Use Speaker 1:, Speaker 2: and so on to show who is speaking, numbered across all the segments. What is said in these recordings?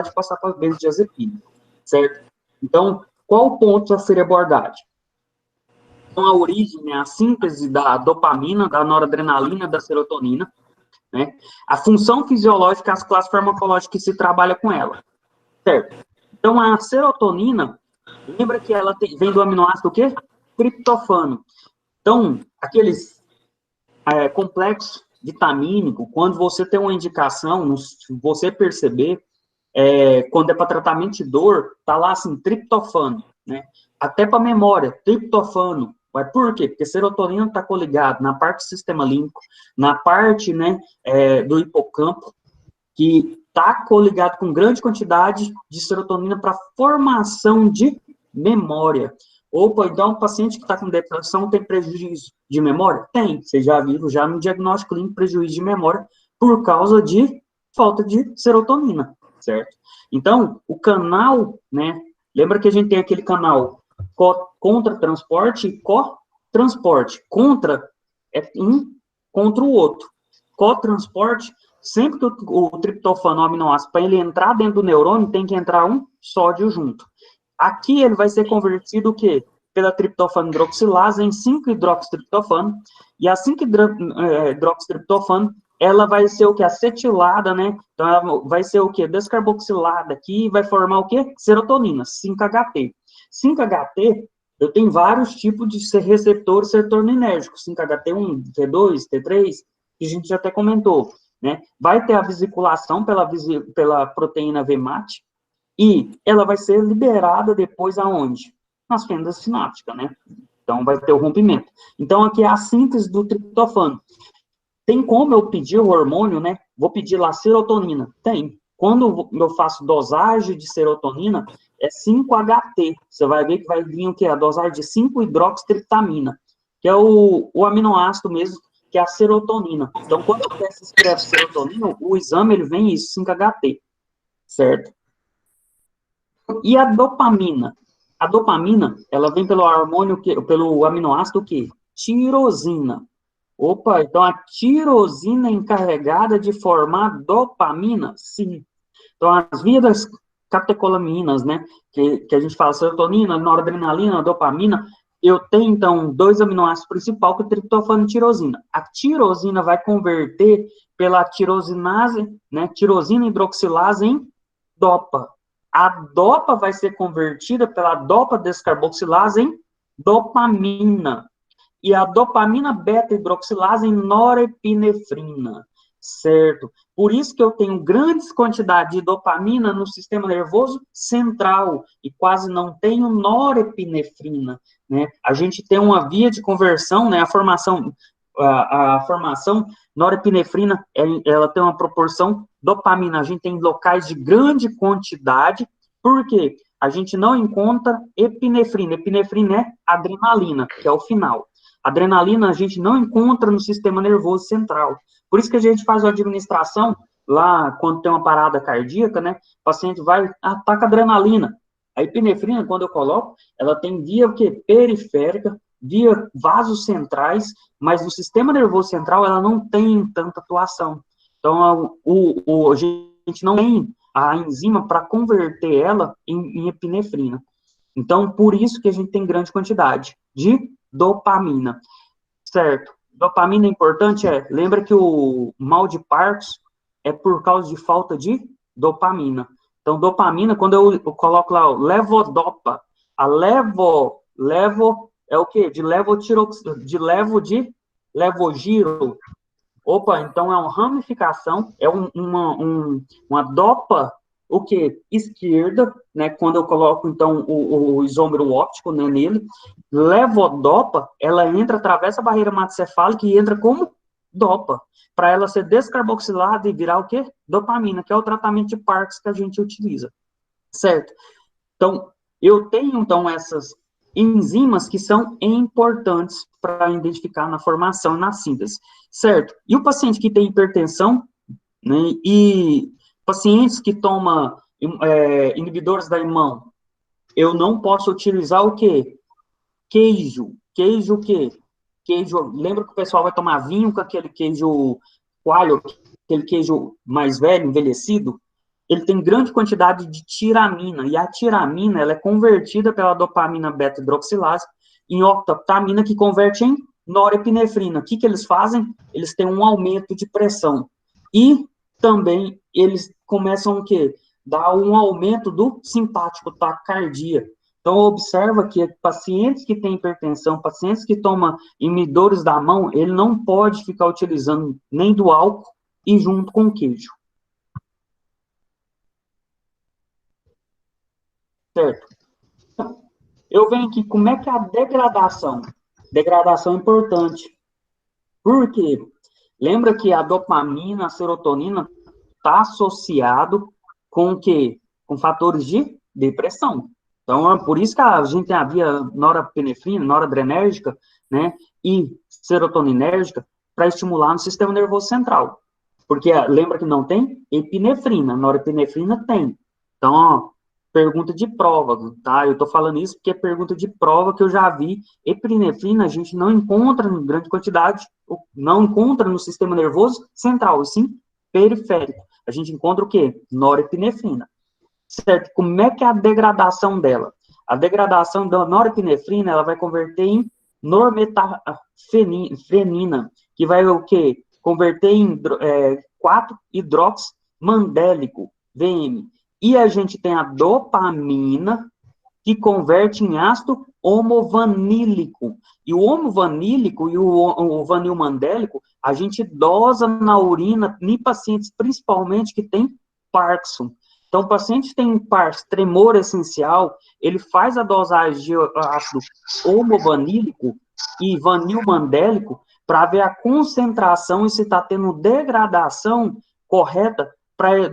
Speaker 1: de passar para a benzodiazepina, certo? Então, qual o ponto a ser abordado? Então, a origem, né, a síntese da dopamina, da noradrenalina, da serotonina, né? A função fisiológica, as classes farmacológicas que se trabalha com ela, certo? Então, a serotonina, lembra que ela vem do aminoácido o quê? Triptofano. Então, aqueles complexos vitamínicos, quando você tem uma indicação, você perceber, quando é para tratamento de dor, tá lá assim, triptofano, né? Até para memória, triptofano. Mas por quê? Porque serotonina está coligado na parte do sistema límbico, na parte, né, do hipocampo, que está coligado com grande quantidade de serotonina para formação de memória. Opa, então o paciente que está com depressão tem prejuízo de memória? Tem. Você já viu já no diagnóstico clínico prejuízo de memória por causa de falta de serotonina, certo? Então, o canal, né? Lembra que a gente tem aquele canal contra-transporte e co-transporte. Contra é um contra o outro. Co-transporte, sempre que o triptofano, o aminoácido, para ele entrar dentro do neurônio, tem que entrar um sódio junto. Aqui ele vai ser convertido o quê? Pela triptofano hidroxilase em 5-hidroxitriptofano, e a 5-hidroxitriptofano, ela vai ser o que? Acetilada, né? Então, ela vai ser o que? Descarboxilada aqui, vai formar o quê? Serotonina, 5-HT. 5-HT, eu tenho vários tipos de receptores serotoninérgicos, 5-HT1, T2, T3, que a gente já até comentou, né? Vai ter a vesiculação pela proteína VMAT, e ela vai ser liberada depois aonde? Nas fendas sinápticas, né? Então, vai ter o rompimento. Então, aqui é a síntese do triptofano. Tem como eu pedir o hormônio, né? Vou pedir lá serotonina? Tem. Quando eu faço dosagem de serotonina, é 5-HT. Você vai ver que vai vir o quê? A dosagem de 5-hidroxitriptamina, que é o aminoácido mesmo, que é a serotonina. Então, quando a peça escreve serotonina, o exame, ele vem isso, 5-HT, certo? E a dopamina? A dopamina, ela vem pelo hormônio, pelo aminoácido que? Tirosina. Opa, então a tirosina é encarregada de formar dopamina? Sim. Então as vias das catecolaminas, né, que a gente fala serotonina, noradrenalina, dopamina, eu tenho então dois aminoácidos principais, que é triptofano e tirosina. A tirosina vai converter pela tirosinase, né, tirosina hidroxilase em dopa. A dopa vai ser convertida pela dopa descarboxilase em dopamina. E a dopamina beta-hidroxilase em norepinefrina, certo? Por isso que eu tenho grandes quantidades de dopamina no sistema nervoso central e quase não tenho norepinefrina, né? A gente tem uma via de conversão, né? A formação norepinefrina, ela tem uma proporção dopamina. A gente tem locais de grande quantidade, por quê? A gente não encontra epinefrina. Epinefrina é adrenalina, que é o final. Adrenalina a gente não encontra no sistema nervoso central. Por isso que a gente faz a administração lá, quando tem uma parada cardíaca, né? O paciente vai, ataca adrenalina. A epinefrina, quando eu coloco, ela tem via o quê? Periférica, via vasos centrais, mas no sistema nervoso central ela não tem tanta atuação. Então, a gente não tem a enzima para converter ela em epinefrina. Então, por isso que a gente tem grande quantidade de dopamina, certo? Dopamina é importante, lembra que o mal de Parkinson é por causa de falta de dopamina. Então, dopamina, quando eu coloco lá, levodopa, a levo é o quê? De levogiro. Opa, então é uma ramificação, é uma dopa, o quê? Esquerda, né? Quando eu coloco, então, o isômero óptico, né, nele, levodopa, ela entra, atravessa a barreira hematocefálica e entra como dopa, para ela ser descarboxilada e virar o quê? Dopamina, que é o tratamento de Parkinson que a gente utiliza, certo? Então, eu tenho, então, essas enzimas que são importantes para identificar na formação e na síntese, certo? E o paciente que tem hipertensão, né, e pacientes que tomam inibidores da imã, eu não posso utilizar o quê? Queijo. Queijo o quê? Queijo, lembra que o pessoal vai tomar vinho com aquele queijo coalho, aquele queijo mais velho, envelhecido? ele tem grande quantidade de tiramina, e a tiramina, ela é convertida pela dopamina beta-hidroxilase em octaptamina, que converte em norepinefrina. O que eles fazem? Eles têm um aumento de pressão. E também eles começam o quê? Dar um aumento do simpático, taquicardia. Então, observa que pacientes que têm hipertensão, pacientes que tomam inibidores da mão, ele não pode ficar utilizando nem do álcool e junto com o queijo. Certo? Eu venho aqui, como é que é a degradação? Degradação é importante. Por quê? Lembra que a dopamina, a serotonina, está associado com o quê? Com fatores de depressão. Então, é por isso que a gente tem a via norepinefrina, noradrenérgica, né, e serotoninérgica, para estimular no sistema nervoso central. Porque lembra que não tem epinefrina, norepinefrina tem. Então, ó, pergunta de prova, tá? Eu tô falando isso porque é pergunta de prova que eu já vi. Epinefrina a gente não encontra em grande quantidade, não encontra no sistema nervoso central, e sim periférico. A gente encontra o quê? Norepinefrina. Certo? Como é que é a degradação dela? A degradação da norepinefrina, ela vai converter em normetafenina, que vai o quê? Converter em 4-hidroximandélico, VM. E a gente tem a dopamina, que converte em ácido homovanílico. E o homovanílico e o vanilmandélico, a gente dosa na urina em pacientes, principalmente, que tem Parkinson. Então, o paciente tem Parkinson, tremor essencial, ele faz a dosagem de ácido homovanílico e vanilmandélico para ver a concentração e se está tendo degradação correta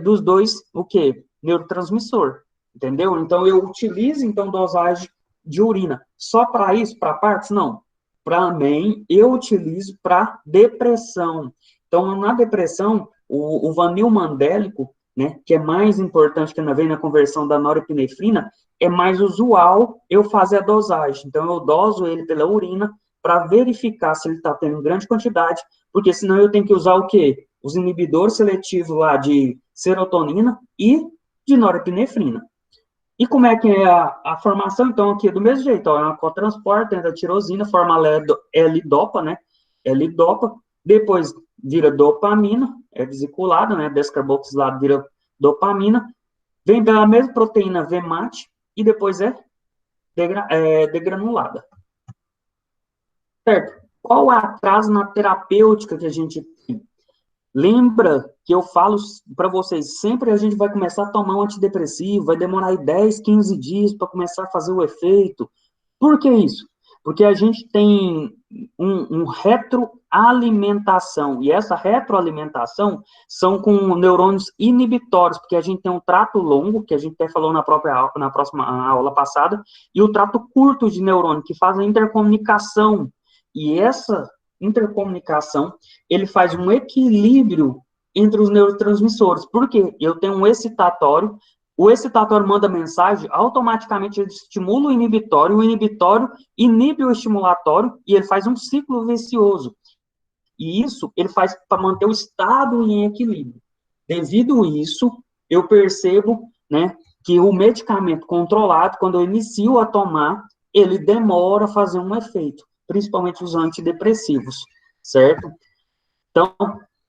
Speaker 1: dos dois, o quê? Neurotransmissor. Entendeu? Então, eu utilizo, então, dosagem de urina. Só para isso, para partes? Não. Para mim, eu utilizo para depressão. Então, na depressão, o vanilmandélico, né, que é mais importante que vem na conversão da norepinefrina, é mais usual eu fazer a dosagem. Então, eu doso ele pela urina para verificar se ele está tendo grande quantidade, porque senão eu tenho que usar o quê? Os inibidores seletivos lá de serotonina e de norepinefrina. E como é que é a formação? Então, aqui é do mesmo jeito, ó, é uma cotransporta, entra a tirosina, forma L-dopa, né? L-dopa, depois vira dopamina, é vesiculada, né? Descarboxilado vira dopamina, vem pela mesma proteína VMAT e depois é degranulada. Certo? Qual é o atraso na terapêutica que a gente tem? Lembra que eu falo para vocês, sempre a gente vai começar a tomar um antidepressivo, vai demorar 10, 15 dias para começar a fazer o efeito. Por que isso? Porque a gente tem um retroalimentação, e essa retroalimentação são com neurônios inibitórios, porque a gente tem um trato longo, que a gente até falou na próxima aula passada, e o trato curto de neurônio, que faz a intercomunicação. E essa intercomunicação, ele faz um equilíbrio entre os neurotransmissores. Por quê? Eu tenho um excitatório, o excitatório manda mensagem, automaticamente ele estimula o inibitório inibe o estimulatório, e ele faz um ciclo vicioso. E isso ele faz para manter o estado em equilíbrio. Devido a isso, eu percebo, né, que o medicamento controlado, quando eu inicio a tomar, ele demora a fazer um efeito, principalmente os antidepressivos, certo? Então,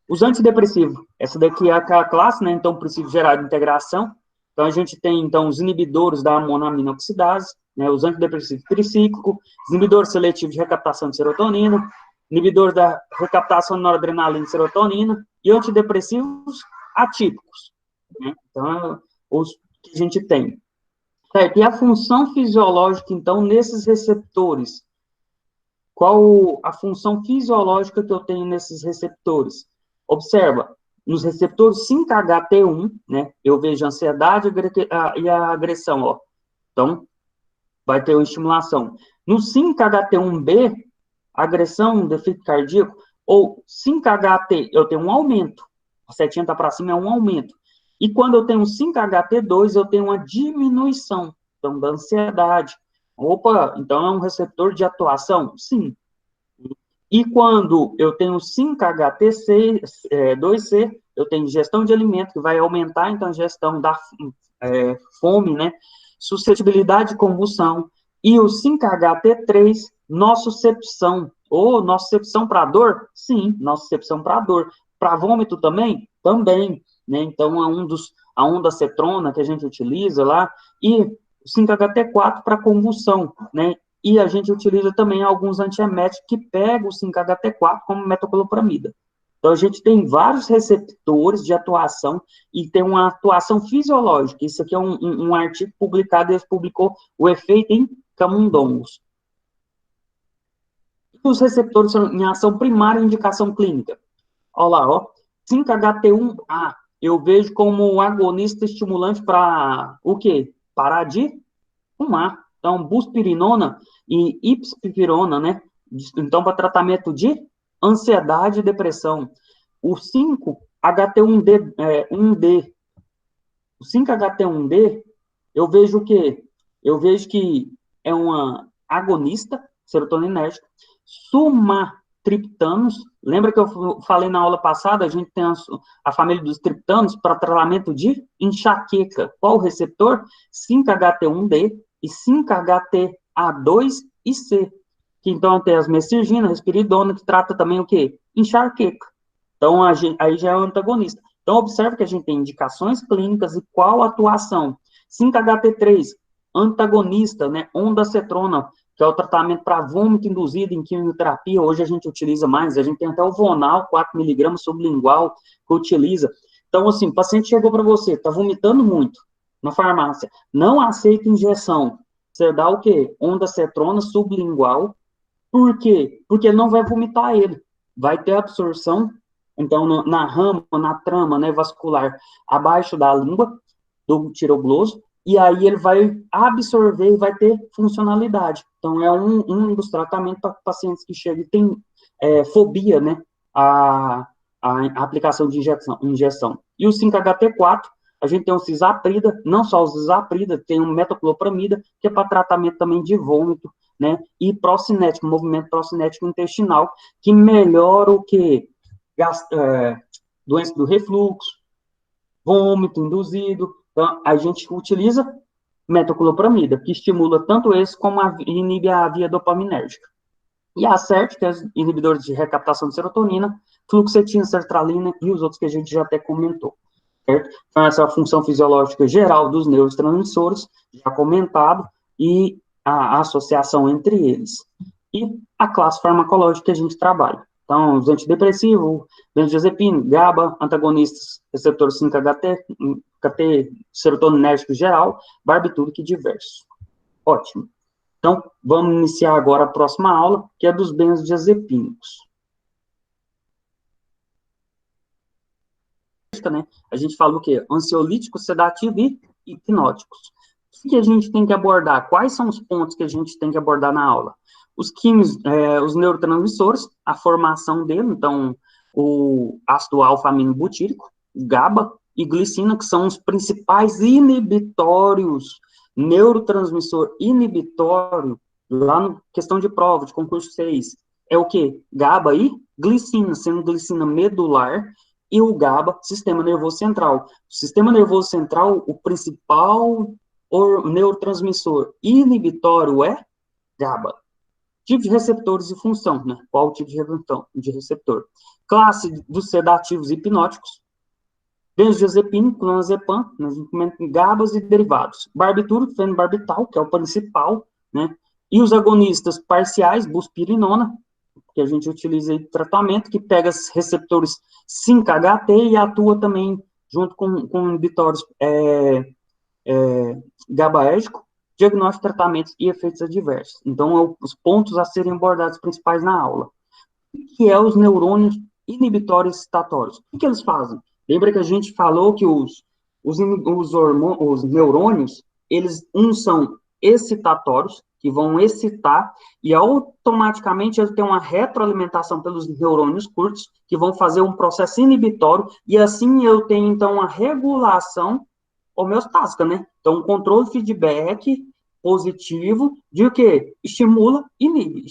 Speaker 1: os antidepressivos, essa daqui é a classe, né, então, princípio geral de integração. Então, a gente tem, então, os inibidores da monoamina oxidase, né, os antidepressivos tricíclicos, os inibidores seletivos de recaptação de serotonina, inibidores da recaptação de noradrenalina e serotonina, e antidepressivos atípicos, né? Então, os que a gente tem. Certo? E a função fisiológica, então, nesses receptores? Qual a função fisiológica que eu tenho nesses receptores? Observa, nos receptores 5-HT1, né, eu vejo a ansiedade e a agressão, ó. Então, vai ter uma estimulação. No 5-HT1B, agressão, defeito cardíaco, ou 5-HT, eu tenho um aumento. A setinha está para cima, é um aumento. E quando eu tenho 5-HT2, eu tenho uma diminuição, então, da ansiedade. Opa, então é um receptor de atuação? Sim. E quando eu tenho 5-HT2C, eu tenho ingestão de alimento, que vai aumentar, então, a ingestão da fome, né? Suscetibilidade de convulsão. E o 5-HT3, nocicepção. Ou nocicepção para dor? Sim, nocicepção para dor. Para vômito também? Também. Né? Então, a ondacetrona que a gente utiliza lá, e o 5-HT4 para convulsão, né? E a gente utiliza também alguns antieméticos que pegam o 5-HT4 como metoclopramida. Então, a gente tem vários receptores de atuação e tem uma atuação fisiológica. Isso aqui é um artigo publicado, ele publicou o efeito em camundongos. Os receptores são em ação primária e indicação clínica. Olha lá, ó. 5-HT1A, eu vejo como um agonista estimulante para o quê? Parar de fumar. Então, buspirinona e ipspirona, né? Então, para tratamento de ansiedade e depressão. O 5-HT1D, 1D, o 5-HT1D, eu vejo o quê? Eu vejo que é uma agonista serotoninérgica, sumatriptanos. Lembra que eu falei na aula passada, a gente tem a família dos triptanos para tratamento de enxaqueca. Qual o receptor? 5-HT1D e 5-HTA2 e C. Que então tem as mesirgina, risperidona, que trata também o quê? Enxaqueca. Então, aí já é o antagonista. Então, observe que a gente tem indicações clínicas e qual a atuação. 5-HT3, antagonista, né? Ondacetrona, que é o tratamento para vômito induzido em quimioterapia. Hoje a gente utiliza mais, a gente tem até o Vonal, 4mg sublingual, que utiliza. Então, assim, o paciente chegou para você, está vomitando muito na farmácia, não aceita injeção. Você dá o quê? Ondacetrona sublingual. Por quê? Porque ele não vai vomitar ele. Vai ter absorção, então, na rama, na trama, né, vascular, abaixo da língua, do tirogloso, e aí ele vai absorver e vai ter funcionalidade. Então, é um dos tratamentos para pacientes que chegam e têm fobia, né, a aplicação de injeção. E o 5-HT4, a gente tem o cisaprida, não só o cisaprida, tem o metoclopramida, que é para tratamento também de vômito, né, e procinético, movimento procinético intestinal, que melhora o quê? Doença do refluxo, vômito induzido. Então, a gente utiliza metoclopramida, que estimula tanto esse como inibe a via dopaminérgica. E a CERT, que é os inibidores de recaptação de serotonina, fluoxetina, sertralina e os outros que a gente já até comentou. Certo? Então, essa é a função fisiológica geral dos neurotransmissores, já comentado, e a associação entre eles. E a classe farmacológica que a gente trabalha. Então, os antidepressivos, benzodiazepina, GABA, antagonistas, receptor 5-HT, serotoninérgico geral, barbitúrico e diversos. Ótimo. Então, vamos iniciar agora a próxima aula, que é dos benzodiazepínicos. Né? A gente fala o quê? Ansiolítico, sedativo e hipnóticos. O que a gente tem que abordar? Quais são os pontos que a gente tem que abordar na aula? Os químicos, os neurotransmissores, a formação dele, então, o ácido alfa-aminobutírico, GABA e glicina, que são os principais inibitórios, neurotransmissor inibitório, lá na questão de prova, de concurso 6, é o quê? GABA e glicina, sendo glicina medular, e o GABA, sistema nervoso central. O sistema nervoso central, o principal neurotransmissor inibitório é GABA. Tipo de receptores e função, né? Qual tipo de receptor? Classe dos sedativos hipnóticos, benzodiazepina, clonazepam, GABAs e derivados. Barbitúrico, fenobarbital, que é o principal, né? E os agonistas parciais, buspirinona, que a gente utiliza em tratamento, que pega os receptores 5-HT e atua também junto com inibitórios GABAérgico, diagnóstico, tratamentos e efeitos adversos. Então, os pontos a serem abordados principais na aula. O que é os neurônios inibitórios excitatórios? O que eles fazem? Lembra que a gente falou que os neurônios, uns são excitatórios, que vão excitar, e automaticamente eles têm uma retroalimentação pelos neurônios curtos, que vão fazer um processo inibitório, e assim eu tenho, então, uma regulação homeostática, né? Então, um controle feedback positivo de o quê? Estimula, inibe,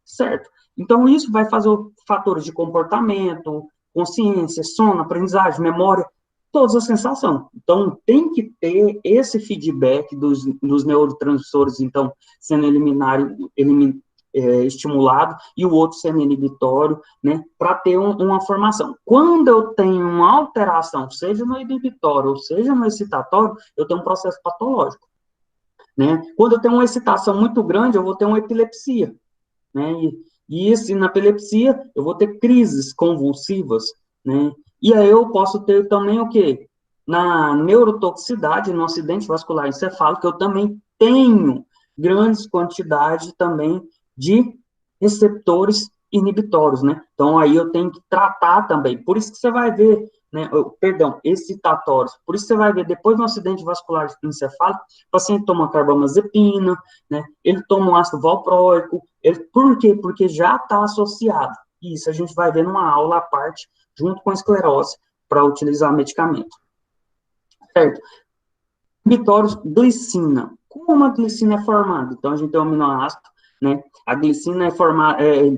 Speaker 1: certo? Então, isso vai fazer fatores de comportamento, consciência, sono, aprendizagem, memória, todas as sensações. Então, tem que ter esse feedback dos neurotransmissores, então, sendo estimulado, e o outro sendo inibitório, né, para ter uma formação. Quando eu tenho uma alteração, seja no inibitório ou seja no excitatório, eu tenho um processo patológico, né? Quando eu tenho uma excitação muito grande, eu vou ter uma epilepsia, né? Na epilepsia, eu vou ter crises convulsivas, né? E aí eu posso ter também o quê? Na neurotoxicidade, no acidente vascular encefálico, eu também tenho grandes quantidades também de receptores inibitórios, né? Então, aí eu tenho que tratar também. Por isso que você vai ver, né? Excitatórios. Por isso que você vai ver, depois do acidente vascular encefálico, o paciente toma carbamazepina, né? Ele toma um ácido valproico. Por quê? Porque já está associado. Isso a gente vai ver numa aula à parte, junto com a esclerose, para utilizar medicamento. Certo? Inibitórios, glicina. Como a glicina é formada? Então, a gente tem um aminoácido, né? A glicina é formada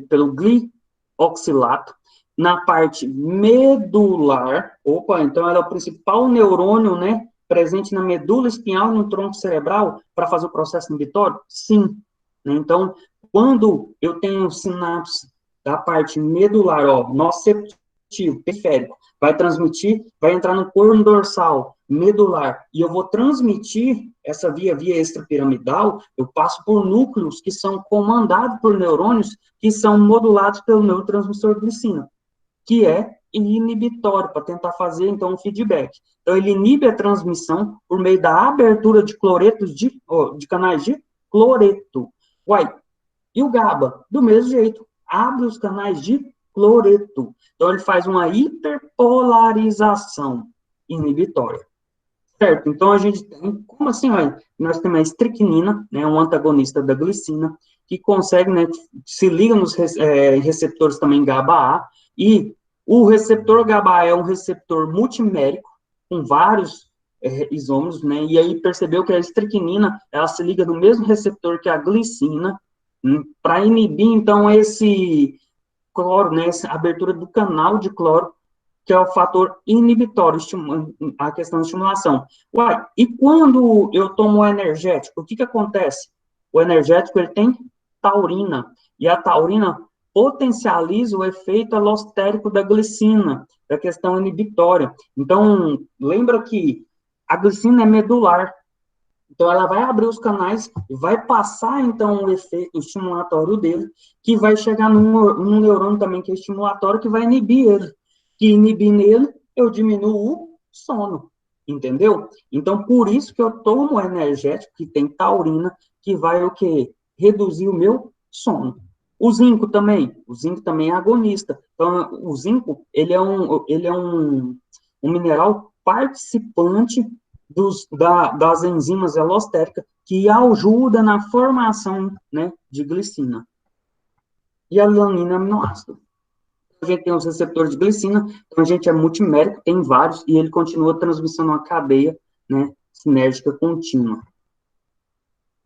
Speaker 1: pelo glioxilato na parte medular. Opa, então ela é o principal neurônio, né? Presente na medula espinhal e no tronco cerebral para fazer o processo inibitório? Sim. Né? Então, quando eu tenho sinapse da parte medular, ó, nociceptivo, periférico, vai transmitir, vai entrar no corno dorsal, medular, e eu vou transmitir essa via extrapiramidal, eu passo por núcleos que são comandados por neurônios que são modulados pelo neurotransmissor glicina, que é inibitório, para tentar fazer, então, um feedback. Então, ele inibe a transmissão por meio da abertura de cloretos, de canais de cloreto. Uai, e o GABA? Do mesmo jeito, abre os canais de cloreto. Então, ele faz uma hiperpolarização inibitória. Certo? Então, a gente tem, como assim, olha, nós temos a estricnina, né, um antagonista da glicina, que consegue, né, se liga nos receptores também GABA-A, e o receptor GABA-A é um receptor multimérico, com vários isômeros, né, e aí percebeu que a estricnina, ela se liga no mesmo receptor que a glicina, para inibir, então, esse cloro, né, essa abertura do canal de cloro, que é o fator inibitório, a questão de estimulação. Uai, e quando eu tomo o energético, o que acontece? O energético, ele tem taurina, e a taurina potencializa o efeito alostérico da glicina, da questão inibitória. Então, lembra que a glicina é medular, então ela vai abrir os canais e vai passar, então, o efeito estimulatório dele, que vai chegar num neurônio também que é estimulatório, que vai inibir ele. Que inibir nele, eu diminuo o sono, entendeu? Então, por isso que eu tomo energético, que tem taurina, que vai o quê? Reduzir o meu sono. O zinco também é agonista. Então, o zinco, ele é um mineral participante das enzimas alostéricas que ajuda na formação, né, de glicina. E a alanina é aminoácido. A gente tem os receptores de glicina, então a gente é multimérico, tem vários, e ele continua transmissando uma cadeia, né, sinérgica contínua.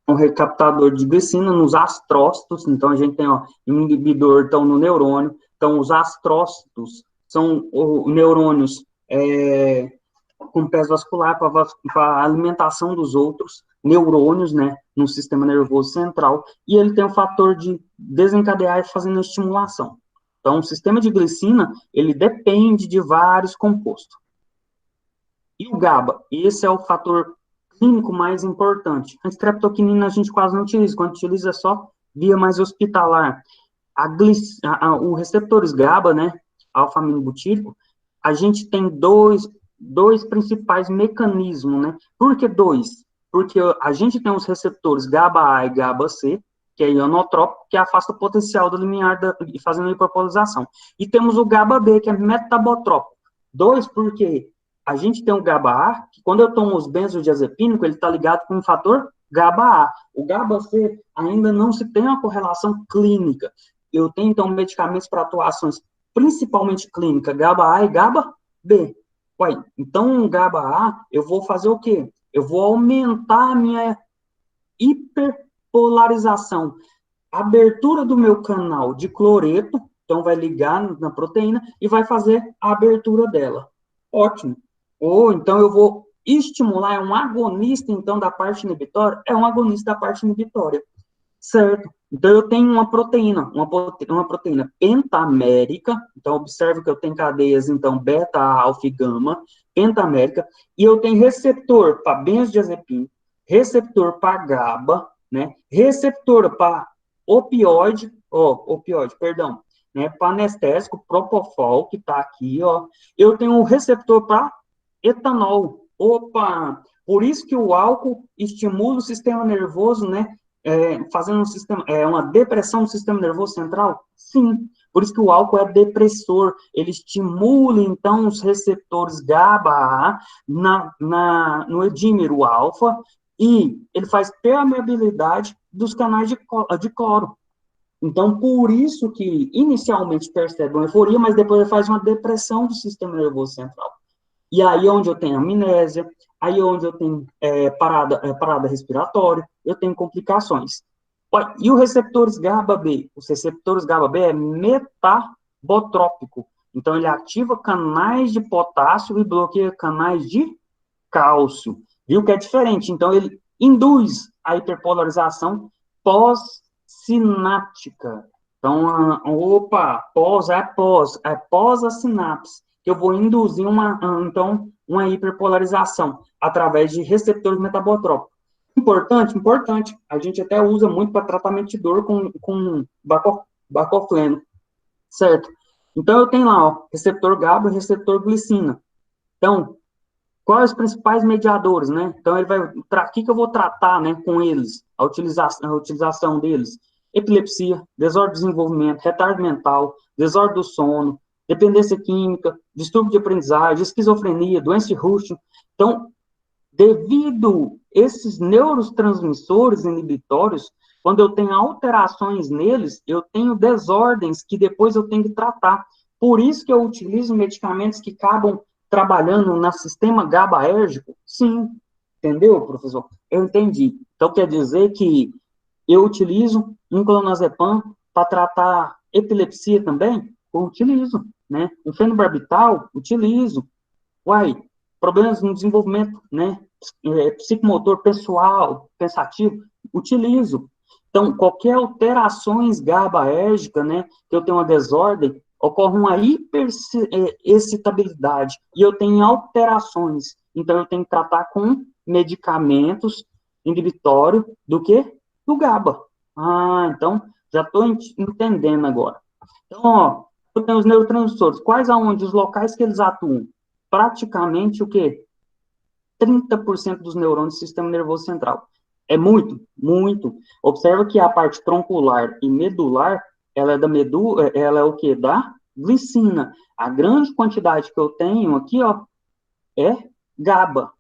Speaker 1: Um recaptador de glicina nos astrócitos, então a gente tem, ó, um inibidor, então, no neurônio. Então, os astrócitos são neurônios com pés vascular para a alimentação dos outros neurônios, né, no sistema nervoso central, e ele tem o fator de desencadear e fazendo a estimulação. Então, o sistema de glicina, ele depende de vários compostos. E o GABA, esse é o fator clínico mais importante. A streptoquinina a gente quase não utiliza, quando utiliza é só via mais hospitalar. Os receptores GABA, né, alfa-aminobutírico, a gente tem dois principais mecanismos, né? Por que dois? Porque a gente tem os receptores GABA-A e GABA-C, que é ionotrópico, que afasta o potencial do limiar fazendo a hiperpolarização. E temos o GABA-B, que é metabotrópico. Dois, porque a gente tem o GABA-A, que quando eu tomo os benzodiazepínicos, ele está ligado com o fator GABA-A. O GABA-C ainda não se tem uma correlação clínica. Eu tenho, então, medicamentos para atuações principalmente clínica, GABA-A e GABA-B. Ué, então, o GABA-A, eu vou fazer o quê? Eu vou aumentar a minha hiperpolarização. A abertura do meu canal de cloreto, então vai ligar na proteína e vai fazer a abertura dela. Ótimo. Ou então eu vou estimular, é um agonista, então, da parte inibitória? É um agonista da parte inibitória. Certo. Então, eu tenho uma proteína pentamérica, então, observe que eu tenho cadeias, então, beta, alfa e gama, pentamérica, e eu tenho receptor para benzodiazepina, receptor para GABA, né, receptor para opioide, né, para anestésico, propofol, que está aqui, ó, eu tenho um receptor para etanol, opa, por isso que o álcool estimula o sistema nervoso, né, fazendo uma depressão no sistema nervoso central? Sim. Por isso que o álcool é depressor. Ele estimula, então, os receptores GABA no edímero alfa e ele faz permeabilidade dos canais de cloro. Então, por isso que inicialmente percebe uma euforia, mas depois ele faz uma depressão do sistema nervoso central. E aí onde eu tenho amnésia, aí onde eu tenho parada respiratória, eu tenho complicações. E os receptores GABA-B? Os receptores GABA-B é metabotrópico. Então, ele ativa canais de potássio e bloqueia canais de cálcio. Viu que é diferente? Então, ele induz a hiperpolarização pós-sináptica. Então, pós a sinapse, que eu vou induzir uma hiperpolarização através de receptores metabotrópicos. Importante. A gente até usa muito para tratamento de dor com bacofleno, certo? Então, eu tenho lá, ó, receptor GABA e receptor glicina. Então, quais os principais mediadores, né? Então, o que eu vou tratar, né, com eles? A utilização deles. Epilepsia, desordem de desenvolvimento, retardo mental, desordem do sono, dependência química, distúrbio de aprendizagem, esquizofrenia, doença de Huntington. Então, devido esses neurotransmissores inibitórios, quando eu tenho alterações neles, eu tenho desordens que depois eu tenho que tratar. Por isso que eu utilizo medicamentos que acabam trabalhando no sistema GABAérgico? Sim. Entendeu, professor? Eu entendi. Então, quer dizer que eu utilizo um clonazepam para tratar epilepsia também? Eu utilizo, né? Um fenobarbital? Utilizo. Uai, problemas no desenvolvimento, né? Psicomotor pessoal, pensativo? Utilizo. Então, qualquer alterações GABAérgica, né? Que eu tenho uma desordem, ocorre uma hiperexcitabilidade e eu tenho alterações. Então, eu tenho que tratar com medicamentos inibitórios do que? Do GABA. Ah, então, já estou entendendo agora. Então, ó, eu tenho os neurotransmissores. Quais aonde? Os locais que eles atuam? Praticamente o quê? 30% dos neurônios do sistema nervoso central. É muito, muito. Observa que a parte troncular e medular, ela é da medula, ela é o quê? Da glicina. A grande quantidade que eu tenho aqui, ó, é GABA,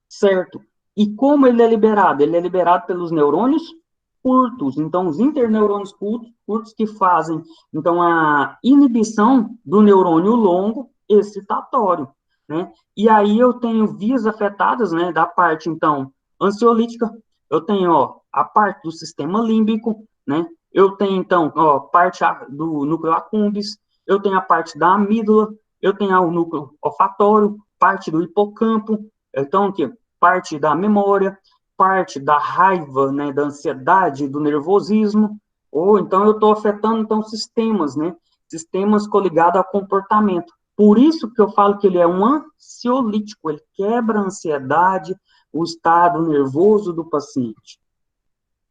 Speaker 1: certo? E como ele é liberado? Ele é liberado pelos neurônios curtos. Então, os interneurônios curtos que fazem, então, a inibição do neurônio longo excitatório, né? E aí eu tenho vias afetadas, né, da parte, então, ansiolítica, eu tenho, ó, a parte do sistema límbico, né? Eu tenho, então, ó, parte do núcleo accumbens, eu tenho a parte da amígdala, eu tenho o núcleo olfatório, parte do hipocampo, então, aqui, parte da memória, parte da raiva, né, da ansiedade, do nervosismo, ou então eu estou afetando, então, sistemas, né, sistemas coligados ao comportamento. Por isso que eu falo que ele é um ansiolítico, ele quebra a ansiedade, o estado nervoso do paciente.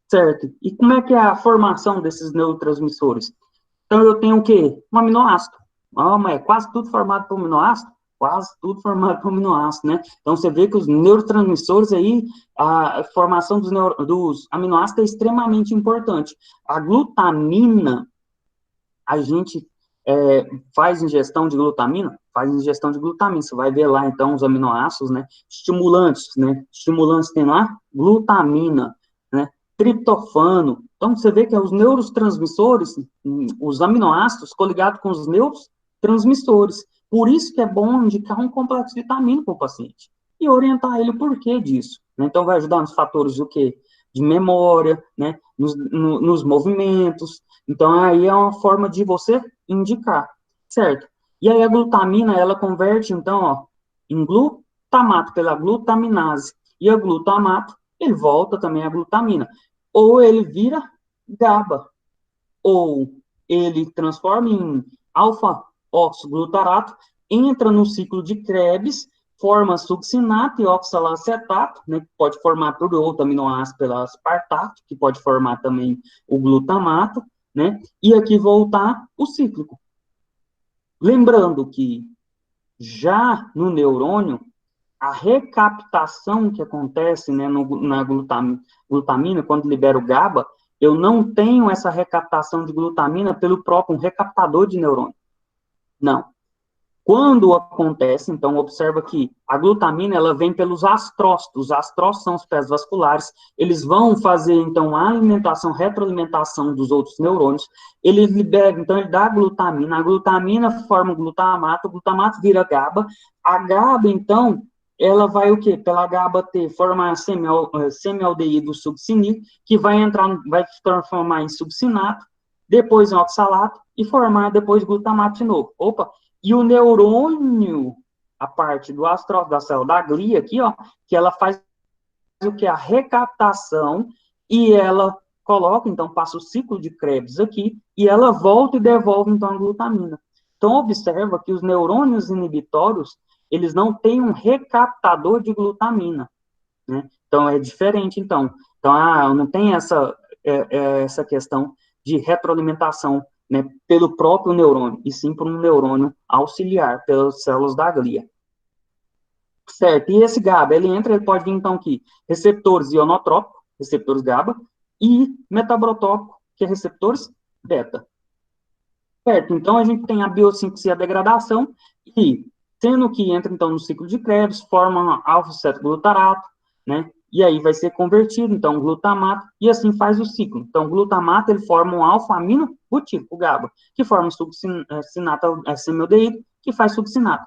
Speaker 1: Certo? E como é que é a formação desses neurotransmissores? Então, eu tenho o quê? Um aminoácido. Mas é quase tudo formado por aminoácido? Quase tudo formado por aminoácido, né? Então, você vê que os neurotransmissores aí, a formação dos aminoácidos é extremamente importante. A glutamina, a gente faz ingestão de glutamina? Faz ingestão de glutamina. Você vai ver lá, então, os aminoácidos, né? Estimulantes, né? Estimulantes tem lá glutamina, né? Triptofano. Então, você vê que os neurotransmissores, os aminoácidos, coligados com os neurotransmissores. Por isso que é bom indicar um complexo vitamínico para o paciente. E orientar ele o porquê disso. Né? Então, vai ajudar nos fatores do quê? De memória, né? Nos movimentos. Então, aí é uma forma de você indicar, certo? E aí a glutamina, ela converte, então, ó, em glutamato, pela glutaminase. E o glutamato, ele volta também a glutamina. Ou ele vira GABA, ou ele transforma em alfa-oxoglutarato, entra no ciclo de Krebs, forma succinato e oxalacetato, né, que pode formar por outro aminoácido pela aspartato, que pode formar também o glutamato, né, e aqui voltar o cíclico. Lembrando que já no neurônio, a recaptação que acontece, né, na glutamina, quando libera o GABA, eu não tenho essa recaptação de glutamina pelo próprio recaptador de neurônio. Não. Quando acontece, então, observa que a glutamina, ela vem pelos astrócitos. Os astrócitos são os pés vasculares. Eles vão fazer, então, a alimentação, retroalimentação dos outros neurônios. Ele libera, então, ele dá a glutamina forma o glutamato vira GABA. A GABA, então, ela vai o quê? Pela GABA-T, formar semialdeído succinídeo, que vai se transformar em succinato, depois em oxalato, e formar depois glutamato de novo. Opa! E o neurônio, a parte do astrócito da célula da glia aqui, ó, que ela faz o que? A recaptação, e ela coloca, então, passa o ciclo de Krebs aqui, e ela volta e devolve, então, a glutamina. Então, observa que os neurônios inibitórios, eles não têm um recaptador de glutamina, né? Então, é diferente, então. Então, não tem essa questão de retroalimentação, né, pelo próprio neurônio, e sim por um neurônio auxiliar, pelas células da glia. Certo, e esse GABA, ele pode vir, então, aqui, receptores ionotrópicos, receptores GABA, e metabrotópico, que é receptores beta. Certo, então a gente tem a biossíntese e a degradação, e sendo que entra, então, no ciclo de Krebs, forma alfa-cetoglutarato, né, e aí vai ser convertido, então, glutamato, e assim faz o ciclo. Então, glutamato, ele forma um alfa-amino butírico, GABA, que forma succinato semialdeído, que faz succinato.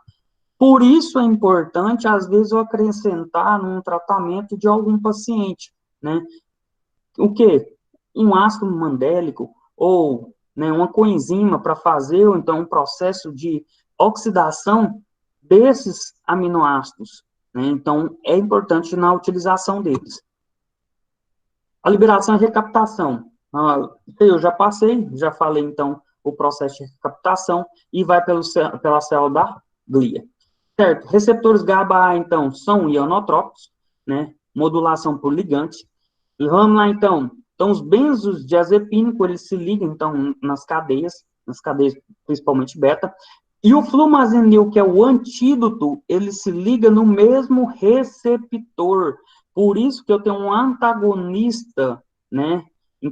Speaker 1: Por isso é importante, às vezes, eu acrescentar num tratamento de algum paciente, né, o quê? Um ácido mandélico, ou, né, uma coenzima para fazer, ou então, um processo de oxidação desses aminoácidos, né? Então, é importante na utilização deles. A liberação e recaptação. Eu já passei, já falei, então, o processo de recaptação, e vai pela célula da glia. Certo, receptores GABA, então, são ionotrópicos, né? Modulação por ligante. E vamos lá, então. Então, os benzodiazepínicos, eles se ligam, então, nas cadeias principalmente beta. E o flumazenil, que é o antídoto, ele se liga no mesmo receptor. Por isso que eu tenho um antagonista, né,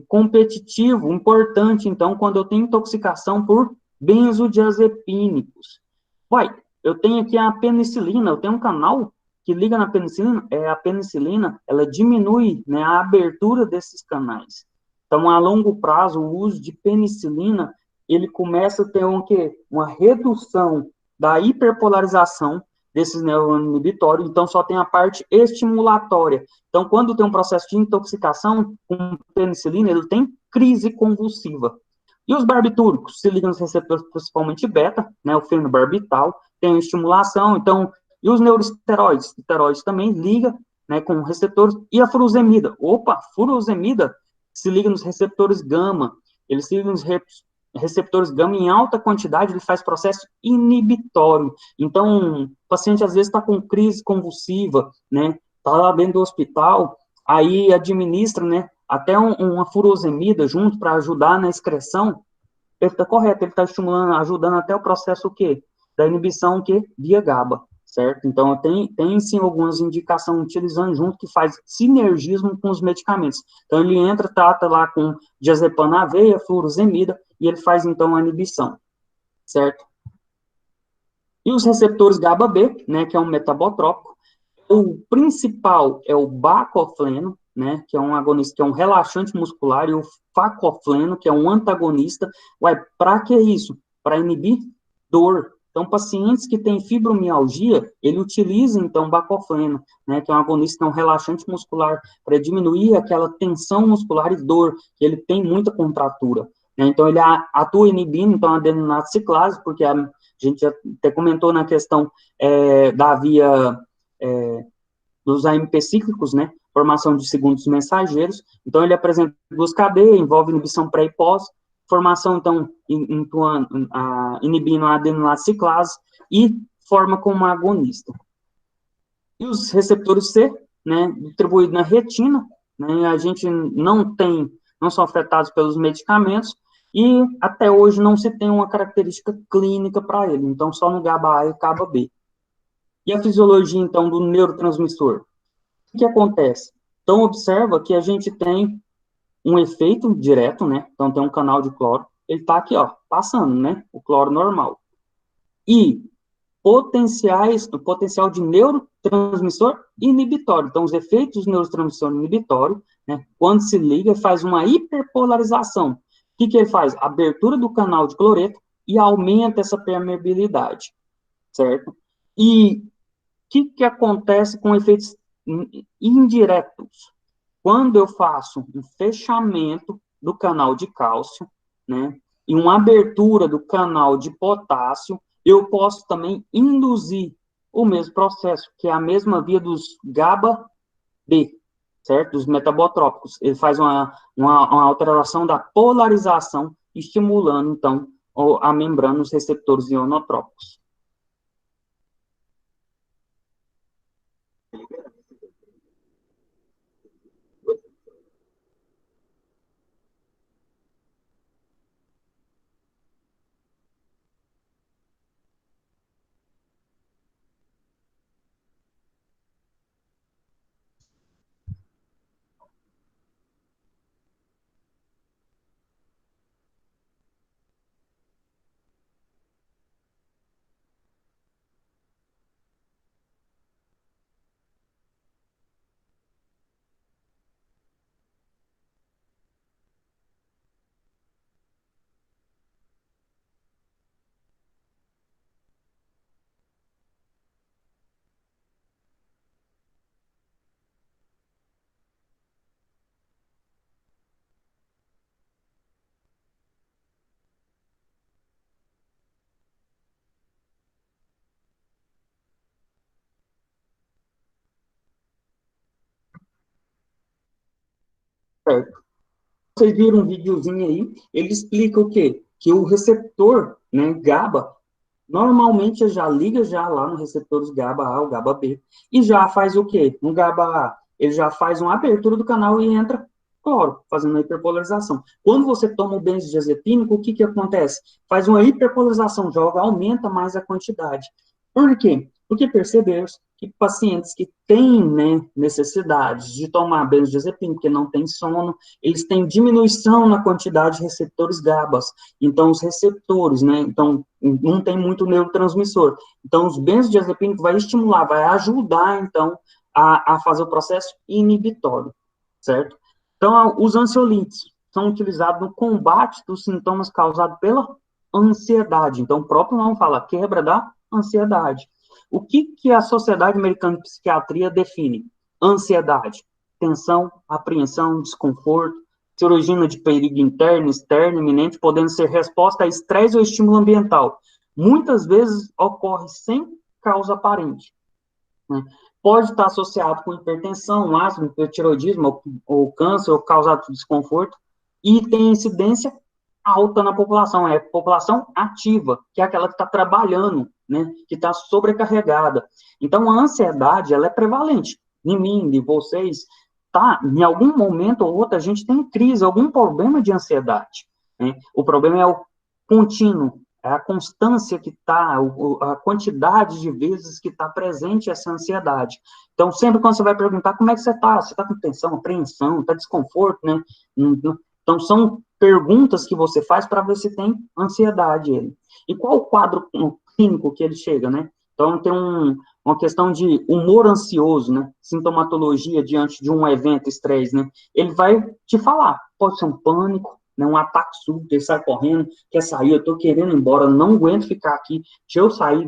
Speaker 1: competitivo, importante, então, quando eu tenho intoxicação por benzodiazepínicos. Vai, eu tenho aqui a penicilina, eu tenho um canal que liga na penicilina, a penicilina, ela diminui, né, a abertura desses canais. Então, a longo prazo, o uso de penicilina, ele começa a ter uma redução da hiperpolarização desses neurônios inibitórios, então só tem a parte estimulatória. Então, quando tem um processo de intoxicação com penicilina, ele tem crise convulsiva. E os barbitúricos se ligam nos receptores principalmente beta, né, o fenobarbital, tem estimulação, então, e os neuroesteroides, esteroides também liga, né, com receptores, e a furosemida, furosemida se liga nos receptores gama, ele se liga nos receptores gama em alta quantidade, ele faz processo inibitório, então, o paciente às vezes está com crise convulsiva, né, está lá dentro do hospital, aí administra, né, até uma furosemida junto para ajudar na excreção, ele está correto, ele está estimulando, ajudando até o processo o quê? Da inibição que via GABA, certo? Então, tem sim algumas indicações utilizando junto que faz sinergismo com os medicamentos. Então, ele entra, trata lá com diazepam na veia, furosemida, e ele faz, então, a inibição, certo? E os receptores GABA-B, né, que é um metabotrópico, o principal é o bacofleno, né, que é um agonista, que é um relaxante muscular, e o facofleno, que é um antagonista. Para que isso? Para inibir dor. Então, pacientes que têm fibromialgia, ele utiliza, então, bacofleno, né, que é um agonista, que é um relaxante muscular, para diminuir aquela tensão muscular e dor, que ele tem muita contratura. né? Então, ele atua inibindo, então, a adeninato ciclase, porque a gente já até comentou na questão da via dos AMP cíclicos, né? Formação de segundos mensageiros. Então, ele apresenta duas cadeias, envolve inibição pré e pós, formação, então, inibindo a adeninato ciclase e forma como agonista. E os receptores C, né, distribuídos na retina, né, a gente não são afetados pelos medicamentos, e até hoje não se tem uma característica clínica para ele, então só no GABA A e GABA B. E a fisiologia, então, do neurotransmissor? O que acontece? Então, observa que a gente tem um efeito direto, né, então tem um canal de cloro, ele está aqui, ó, passando, né, o cloro normal. E o potencial de neurotransmissor inibitório. Então, os efeitos do neurotransmissor inibitório, né, quando se liga, faz uma hiperpolarização. O que ele faz? Abertura do canal de cloreto e aumenta essa permeabilidade, certo? E o que acontece com efeitos indiretos? Quando eu faço um fechamento do canal de cálcio, né, e uma abertura do canal de potássio, eu posso também induzir o mesmo processo, que é a mesma via dos GABA-B, certo? Dos metabotrópicos. Ele faz uma alteração da polarização, estimulando, então, a membrana, os receptores ionotrópicos. Certo. Vocês viram um videozinho aí, ele explica o quê? Que o receptor, né, GABA, normalmente já liga já lá no receptores GABA-A ou GABA-B, e já faz o quê? No GABA-A, ele já faz uma abertura do canal e entra cloro, fazendo a hiperpolarização. Quando você toma o benzodiazepínico, o que acontece? Faz uma hiperpolarização, joga, aumenta mais a quantidade. Por quê? Porque percebemos que pacientes que têm, né, necessidade de tomar benzodiazepina, porque não tem sono, eles têm diminuição na quantidade de receptores GABAs. Então, os receptores, né, então, não tem muito neurotransmissor. Então, os benzodiazepínicos vai estimular, vai ajudar, então, a fazer o processo inibitório, certo? Então, os ansiolíticos são utilizados no combate dos sintomas causados pela ansiedade. Então, o próprio nome fala quebra da ansiedade. O que a Sociedade Americana de Psiquiatria define? Ansiedade, tensão, apreensão, desconforto, cirurgia de perigo interno, externo, iminente, podendo ser resposta a estresse ou estímulo ambiental. Muitas vezes ocorre sem causa aparente, né? Pode estar associado com hipertensão, asma, hipertiroidismo, ou câncer, ou causado por desconforto, e tem incidência alta na população, é população ativa, que é aquela que está trabalhando, né, que está sobrecarregada. Então, a ansiedade, ela é prevalente. Em mim, de vocês, tá? Em algum momento ou outro, a gente tem crise, algum problema de ansiedade, né? O problema é o contínuo, é a constância que está, a quantidade de vezes que está presente essa ansiedade. Então, sempre quando você vai perguntar como é que você está com tensão, apreensão, está desconforto, né? Então, são perguntas que você faz para ver se tem ansiedade. E qual o quadro clínico que ele chega, né? Então, tem uma questão de humor ansioso, né? Sintomatologia diante de um evento estresse, né? Ele vai te falar, pode ser um pânico, né? Um ataque súbito, ele sai correndo, quer sair, eu estou querendo ir embora, não aguento ficar aqui,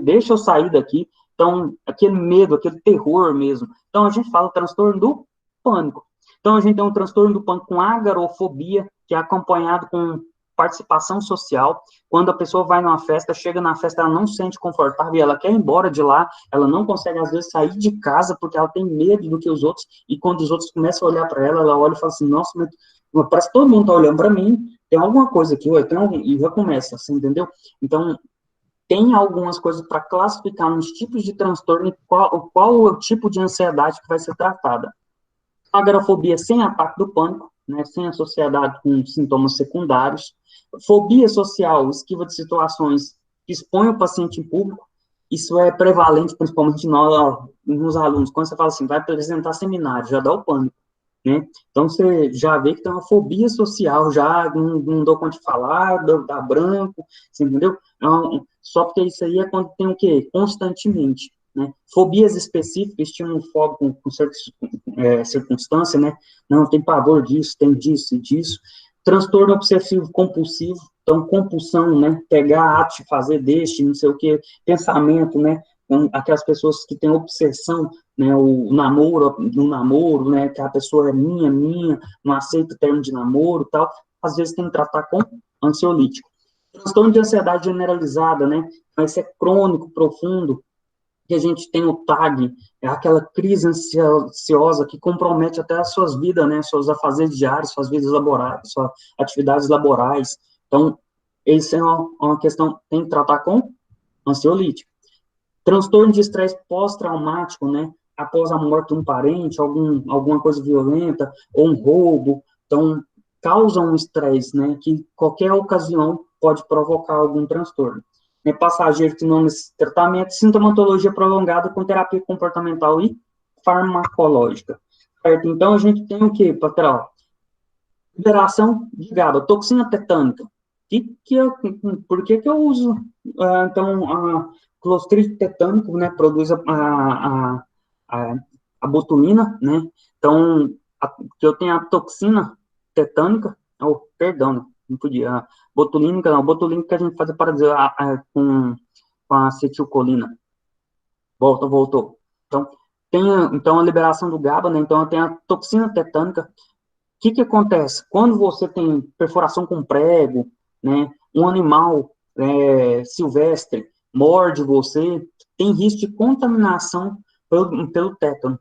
Speaker 1: deixa eu sair daqui. Então, aquele medo, aquele terror mesmo. Então, a gente fala transtorno do pânico. Então, a gente tem um transtorno do pânico com agarofobia, que é acompanhado com participação social. Quando a pessoa vai numa festa, chega na festa, ela não se sente confortável e ela quer ir embora de lá, ela não consegue, às vezes, sair de casa porque ela tem medo do que os outros, e quando os outros começam a olhar para ela, ela olha e fala assim, nossa, parece que todo mundo está olhando para mim, tem alguma coisa aqui, e já começa, assim, entendeu? Então, tem algumas coisas para classificar nos tipos de transtorno e qual o tipo de ansiedade que vai ser tratada. Agorafobia sem ataque do pânico, né, sem a sociedade com sintomas secundários. Fobia social, esquiva de situações que expõem o paciente em público. Isso é prevalente, principalmente nos alunos. Quando você fala assim, vai apresentar seminário, já dá o pânico, né? Então, você já vê que tem uma fobia social, já não dou conta de falar, dá branco, você entendeu? Não, só porque isso aí é quando tem o quê? Constantemente. Né? Fobias específicas, estímulo foco com certas circunstâncias, né? Não, tem pavor disso, tem disso e disso. Transtorno obsessivo compulsivo, então, compulsão, né? Pegar ato de fazer, deixe, não sei o quê, pensamento, né? Então, aquelas pessoas que têm obsessão, né? O namoro, no namoro, né? Que a pessoa é minha, não aceita o termo de namoro e tal. Às vezes tem que tratar com ansiolítico. Transtorno de ansiedade generalizada, né? Mas é crônico, profundo, que a gente tem o TAG, é aquela crise ansiosa que compromete até as suas vidas, né, seus afazeres diários, suas vidas laborais, suas atividades laborais. Então, isso é uma questão, tem que tratar com ansiolítico. Transtorno de estresse pós-traumático, né, após a morte de um parente, alguma coisa violenta, ou um roubo, então, causa um estresse, né, que qualquer ocasião pode provocar algum transtorno. Passageiro que não necessita tratamento, sintomatologia prolongada com terapia comportamental e farmacológica. Certo? Então, a gente tem o quê, Patrão? Liberação de GABA, toxina tetânica. Por que eu uso, então, a clostridio tetânico, né, produz a botulina, né, então, que eu tenho a toxina tetânica, perdão, né, não podia, botulínica que a gente faz para dizer com a acetilcolina. Voltou. Então, então, a liberação do GABA, né, então eu tenho a toxina tetânica. O que acontece? Quando você tem perfuração com prego, né, um animal silvestre morde você, tem risco de contaminação pelo tétano.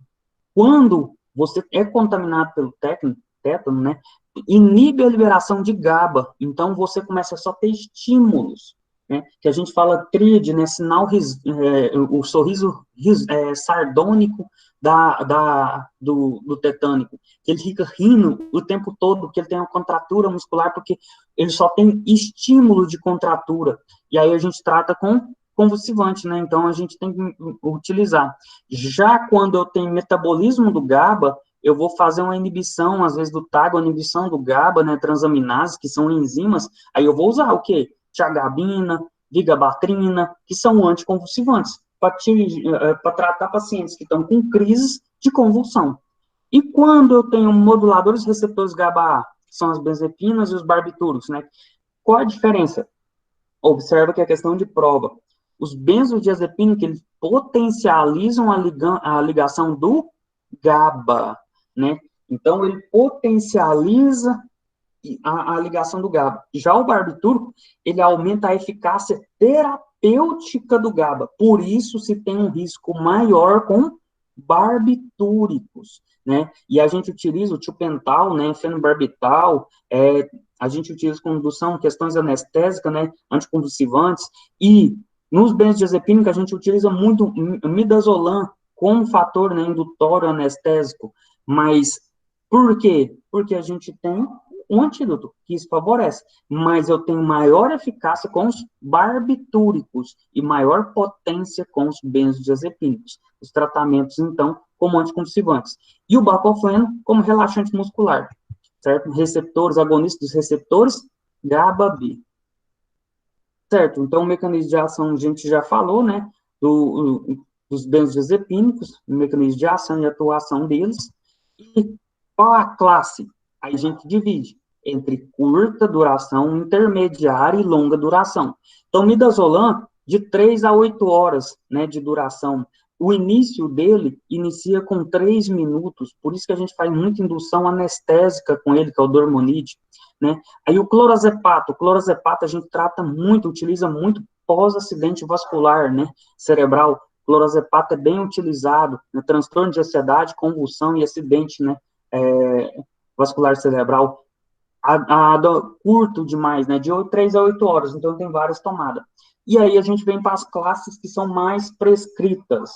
Speaker 1: Quando você é contaminado pelo tétano, né, inibe a liberação de GABA, então você começa só a ter estímulos, né, que a gente fala tríade, né, sinal, o sorriso sardônico do tetânico, que ele fica rindo o tempo todo, que ele tem uma contratura muscular, porque ele só tem estímulo de contratura, e aí a gente trata com convulsivante, né, então a gente tem que utilizar. Já quando eu tenho metabolismo do GABA, eu vou fazer uma inibição, às vezes, do TAG, uma inibição do GABA, né, transaminases, que são enzimas, aí eu vou usar o quê? Tiagabina, vigabatrina, que são anticonvulsivantes, para tratar pacientes que estão com crises de convulsão. E quando eu tenho moduladores receptores GABA-A, que são as benzepinas e os barbitúricos, né? Qual a diferença? Observa que é questão de prova. Os benzodiazepínicos, eles potencializam a ligação do GABA, né? Então, ele potencializa a ligação do GABA. Já o barbitúrico, ele aumenta a eficácia terapêutica do GABA. Por isso, se tem um risco maior com barbitúricos, né? E a gente utiliza o tiopental, né? Fenobarbital, a gente utiliza condução, questões anestésicas, né? Anticonvulsivantes, e nos benzodiazepínicos a gente utiliza muito midazolam como fator, né, indutório anestésico. Mas por quê? Porque a gente tem um antídoto que isso favorece, mas eu tenho maior eficácia com os barbitúricos e maior potência com os benzodiazepínicos. Os tratamentos, então, como anticonvulsivantes. E o baclofeno como relaxante muscular, certo? Receptores, agonistas dos receptores, GABA-B. Certo, então o mecanismo de ação a gente já falou, né, dos benzodiazepínicos, o mecanismo de ação e atuação deles, e qual a classe? Aí a gente divide entre curta duração, intermediária e longa duração. Então, midazolam, de 3 a 8 horas, né, de duração, o início dele inicia com 3 minutos, por isso que a gente faz muita indução anestésica com ele, que é o dormonide, né? Aí o clorazepam a gente trata muito, utiliza muito pós-acidente vascular, né, cerebral. O clorazepam é bem utilizado no transtorno de ansiedade, convulsão e acidente, né, vascular cerebral. Curto demais, né, de 3 a 8 horas, então tem várias tomadas. E aí a gente vem para as classes que são mais prescritas.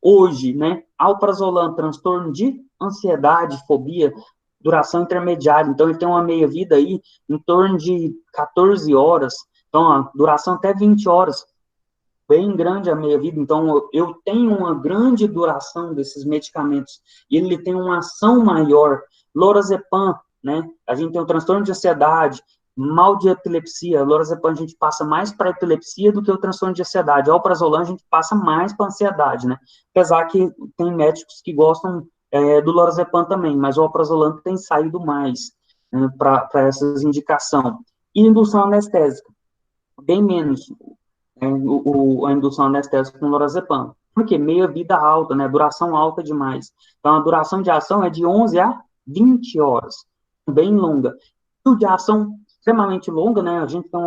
Speaker 1: Hoje, né, alprazolam, transtorno de ansiedade, fobia, duração intermediária, então ele tem uma meia-vida aí em torno de 14 horas, então a duração até 20 horas, bem grande a meia-vida, então eu tenho uma grande duração desses medicamentos, e ele tem uma ação maior. Lorazepam, né, a gente tem o transtorno de ansiedade, mal de epilepsia, lorazepam a gente passa mais para epilepsia do que o transtorno de ansiedade, alprazolam a gente passa mais para ansiedade, né, apesar que tem médicos que gostam do lorazepam também, mas o alprazolam tem saído mais, né, para essas indicações. E indução anestésica, bem menos, a indução anestésica com lorazepam. Porque meia-vida alta, né? Duração alta demais. Então, a duração de ação é de 11 a 20 horas. Bem longa. E o de ação extremamente longa, né? A gente tem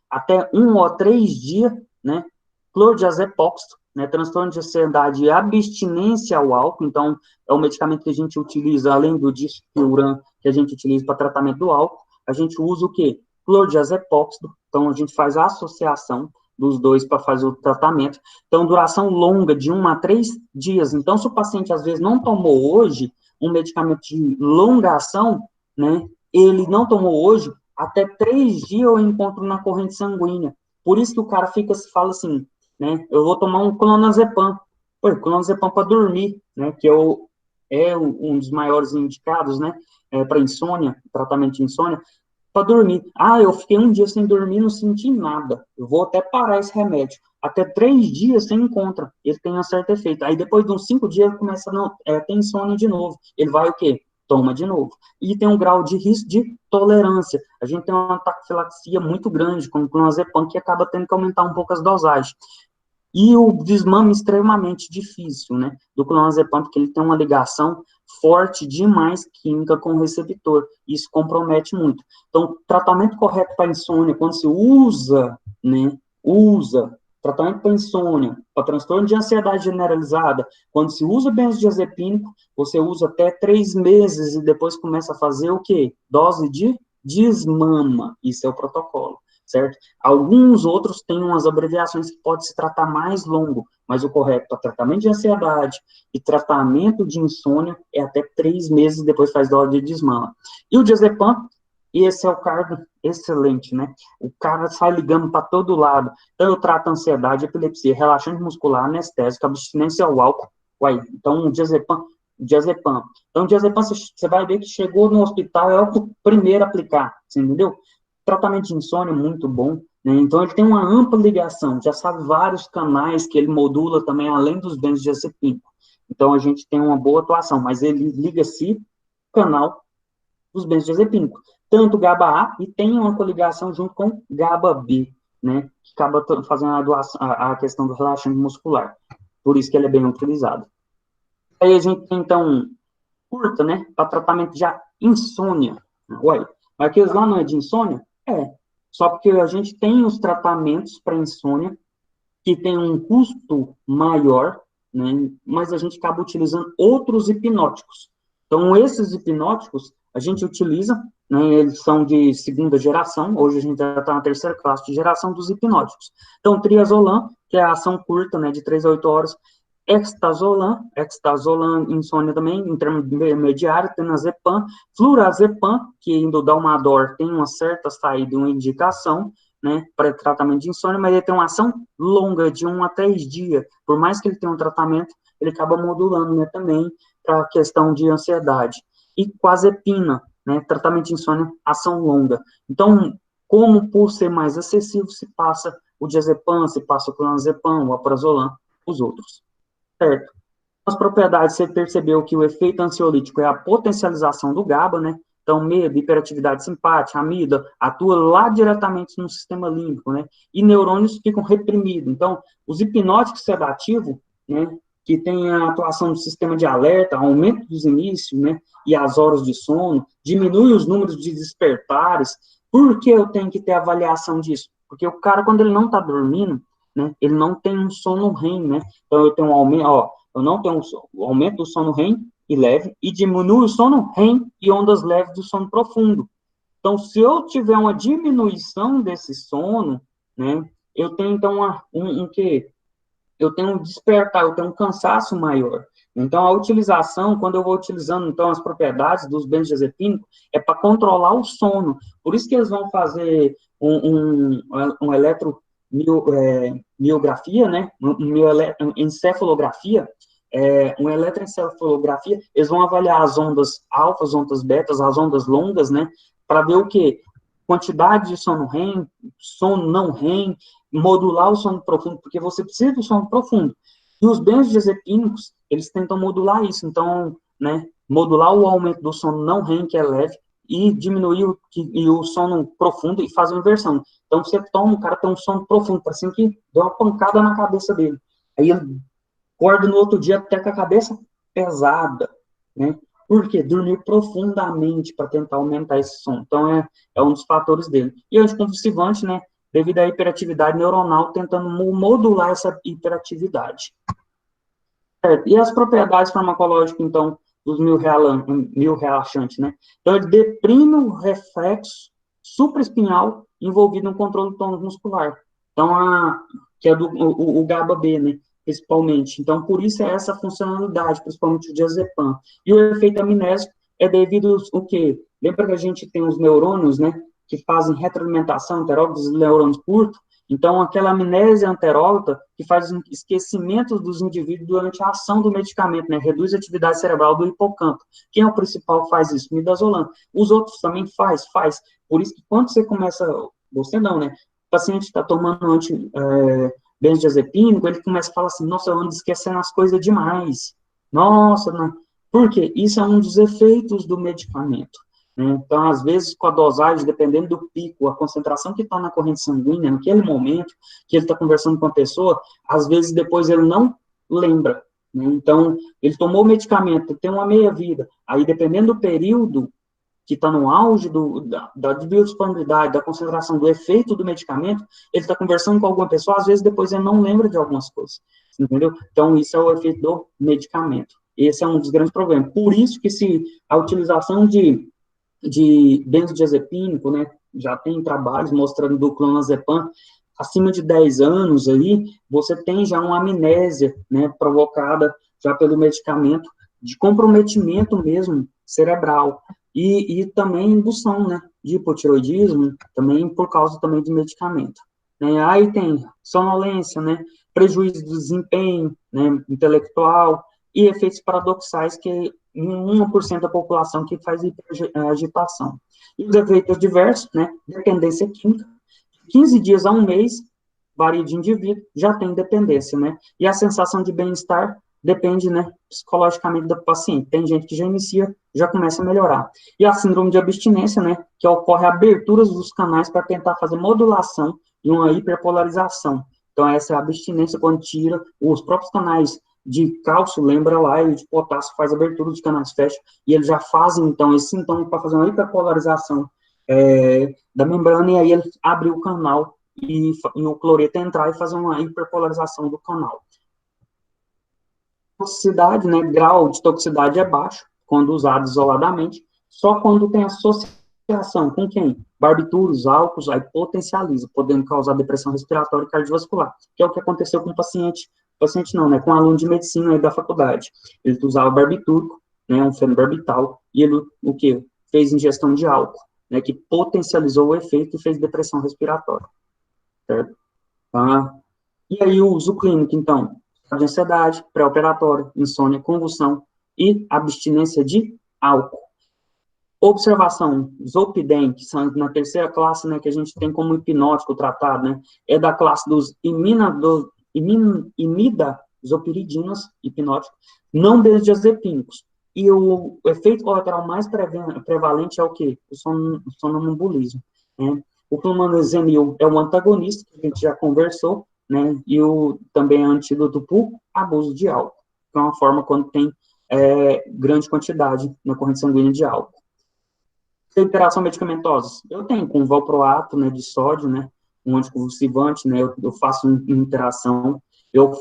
Speaker 1: até 1 ou 3 dias, né? Clordiazepam, né? Transtorno de ansiedade e abstinência ao álcool. Então, é um medicamento que a gente utiliza, além do dispiuram, que a gente utiliza para tratamento do álcool. A gente usa o quê? Clordiazepam. Então, a gente faz a associação dos dois para fazer o tratamento. Então, duração longa, de 1 a 3 dias. Então, se o paciente, às vezes, não tomou hoje um medicamento de longa ação, né, ele não tomou hoje, até 3 dias eu encontro na corrente sanguínea. Por isso que o cara fala assim, né, eu vou tomar um clonazepam. Pô, clonazepam para dormir, né, que um dos maiores indicados, né, para insônia, tratamento de insônia, para dormir. Ah, eu fiquei um dia sem dormir, não senti nada. Eu vou até parar esse remédio. Até 3 dias você encontra. Ele tem um certo efeito. Aí depois de uns 5 dias ele começa a ter insônia de novo. Ele vai o quê? Toma de novo. E tem um grau de risco de tolerância. A gente tem uma taquifilaxia muito grande com o clonazepam que acaba tendo que aumentar um pouco as dosagens. E o desmame extremamente difícil, né, do clonazepam, porque ele tem uma ligação forte demais química com o receptor. Isso compromete muito. Então, tratamento correto para insônia, quando se usa, né, tratamento para insônia, para transtorno de ansiedade generalizada, quando se usa benzodiazepínico, você usa até 3 meses e depois começa a fazer o quê? Dose de desmama. Isso é o protocolo, certo? Alguns outros têm umas abreviações que pode se tratar mais longo, mas o correto para tratamento de ansiedade e tratamento de insônia é até 3 meses depois faz dose de desmama. E o diazepam, esse é o cara excelente, né? O cara sai ligando para todo lado. Então, eu trato ansiedade, epilepsia, relaxante muscular, anestésico, abstinência ao álcool. Uai, então, diazepam. Então, diazepam, você vai ver que chegou no hospital, é o primeiro a aplicar, você entendeu? Tratamento de insônia muito bom, né? Então ele tem uma ampla ligação, já sabe vários canais que ele modula também, além dos benzodiazepínicos. Então a gente tem uma boa atuação, mas ele liga-se canal dos benzodiazepínicos, tanto GABA-A e tem uma coligação junto com GABA-B, né? Que acaba fazendo a questão do relaxante muscular. Por isso que ele é bem utilizado. Aí a gente tem, então, curta, né? Para tratamento de insônia. Ué, mas aqueles lá não é de insônia? É. Só porque a gente tem os tratamentos para insônia que tem um custo maior, né? Mas a gente acaba utilizando outros hipnóticos. Então, esses hipnóticos a gente utiliza, né? Eles são de segunda geração. Hoje a gente já está na terceira classe de geração dos hipnóticos. Então, triazolam, que é a ação curta, né? De 3 a 8 horas. Extazolam, insônia também, intermediário, tenazepam, flurazepam, que indo dar uma dor tem uma certa saída, uma indicação, né, para tratamento de insônia, mas ele tem uma ação longa, de 1 a 3 dias. Por mais que ele tenha um tratamento, ele acaba modulando, né, também para a questão de ansiedade. E quazepina, né, tratamento de insônia, ação longa. Então, como por ser mais acessível, se passa o diazepam, se passa o clonazepam, o alprazolam, os outros. Certo. As propriedades, você percebeu que o efeito ansiolítico é a potencialização do GABA, né? Então, medo, hiperatividade simpática, amígdala, atua lá diretamente no sistema límbico, né? E neurônios ficam reprimidos. Então, os hipnóticos sedativos, né? que tem a atuação do sistema de alerta, aumento dos inícios, né, e as horas de sono, diminui os números de despertares. Por que eu tenho que ter avaliação disso? Porque o cara, quando ele não está dormindo, né, ele não tem um sono REM, né, então eu tenho um aumento, ó, eu não tenho um aumento do sono REM e leve, e diminui o sono REM e ondas leves do sono profundo. Então, se eu tiver uma diminuição desse sono, né, eu tenho, então, quê? Eu tenho um despertar, eu tenho um cansaço maior. Então, a utilização, quando eu vou utilizando, então, as propriedades dos benzodiazepínicos, é para controlar o sono. Por isso que eles vão fazer um eletromiografia, né? Encefalografia, uma eletroencefalografia, eles vão avaliar as ondas alfas, ondas betas, as ondas longas, né? Para ver o quê? Quantidade de sono REM, sono não REM, modular o sono profundo, porque você precisa do sono profundo. E os benzodiazepínicos, eles tentam modular isso, então, né, modular o aumento do sono não REM, que é leve, e diminuir o sono profundo e fazer uma inversão. Então, você toma, o cara tem um sono profundo, parece que deu uma pancada na cabeça dele. Aí ele acorda no outro dia até com a cabeça pesada, né? Por quê? Dormir profundamente para tentar aumentar esse som. Então, é um dos fatores dele. E o anticonvulsivante, né? Devido à hiperatividade neuronal, tentando modular essa hiperatividade. Certo. E as propriedades farmacológicas, então, dos mil relaxantes, né? Então, ele deprime o reflexo supraespinhal envolvido no controle do tônus muscular. Então, que é o GABA-B, né? Principalmente. Então, por isso é essa funcionalidade, principalmente o diazepam. E o efeito amnésico é devido ao quê? Lembra que a gente tem os neurônios, né? Que fazem retroalimentação anterógrada dos neurônios curtos? Então, aquela amnésia anterógrada que faz esquecimento dos indivíduos durante a ação do medicamento, né? Reduz a atividade cerebral do hipocampo. Quem é o principal que faz isso? Midazolam. Os outros também faz. Por isso que quando você começa, você não, né? O paciente está tomando benzodiazepínico, ele começa a falar assim, nossa, eu ando esquecendo as coisas demais. Nossa, não. Por quê? Isso é um dos efeitos do medicamento. Então, às vezes, com a dosagem, dependendo do pico, a concentração que está na corrente sanguínea, naquele momento que ele está conversando com a pessoa, às vezes depois ele não lembra. Né? Então, ele tomou o medicamento, tem uma meia-vida, aí dependendo do período que está no auge da biodisponibilidade, da concentração, do efeito do medicamento, ele está conversando com alguma pessoa, às vezes depois ele não lembra de algumas coisas, entendeu? Então, isso é o efeito do medicamento. Esse é um dos grandes problemas. Por isso que se a utilização de benzodiazepínico, né, já tem trabalhos mostrando do clonazepam, acima de 10 anos aí, você tem já uma amnésia, né, provocada já pelo medicamento, de comprometimento mesmo cerebral, e também indução, né, de hipotiroidismo, também por causa também de medicamento. Né? Aí tem sonolência, né, prejuízo do desempenho, né, intelectual, e efeitos paradoxais que 1% da população que faz agitação. E os efeitos diversos, né, dependência química, 15 dias a um mês, varia de indivíduo, já tem dependência, né? E a sensação de bem-estar depende, né, psicologicamente do paciente. Tem gente que já inicia, já começa a melhorar. E a síndrome de abstinência, né, que ocorre aberturas dos canais para tentar fazer modulação e uma hiperpolarização. Então, essa é a abstinência quando tira os próprios canais de cálcio, lembra lá, e de potássio faz abertura dos canais fecha, e eles já fazem, então, esse sintoma para fazer uma hiperpolarização da membrana, e aí ele abre o canal e o cloreto entrar e fazer uma hiperpolarização do canal. Toxicidade, né, grau de toxicidade é baixo, quando usado isoladamente, só quando tem associação com quem? Barbitúricos, álcools, aí potencializa, podendo causar depressão respiratória e cardiovascular, que é o que aconteceu com o paciente não, né, com um aluno de medicina aí da faculdade. Ele usava barbitúrico, né, um fenobarbital, e ele, o que? Fez ingestão de álcool, né, que potencializou o efeito e fez depressão respiratória, certo? Tá? E aí o uso clínico, então, de ansiedade, pré-operatório, insônia, convulsão e abstinência de álcool. Observação, Zolpidem, que são na terceira classe, né, que a gente tem como hipnótico tratado, né, é da classe dos imidazopiridinas, hipnóticos, não benzodiazepínicos. E o efeito colateral mais prevalente é o quê? O sonambulismo. Né? O clomanozanil é um antagonista, que a gente já conversou, né, e também é antídoto por abuso de álcool. que é uma forma quando tem grande quantidade na corrente sanguínea de álcool. Interação medicamentosa, eu tenho com valproato, né, de sódio, né, um anticonvulsivante, né, eu faço uma interação,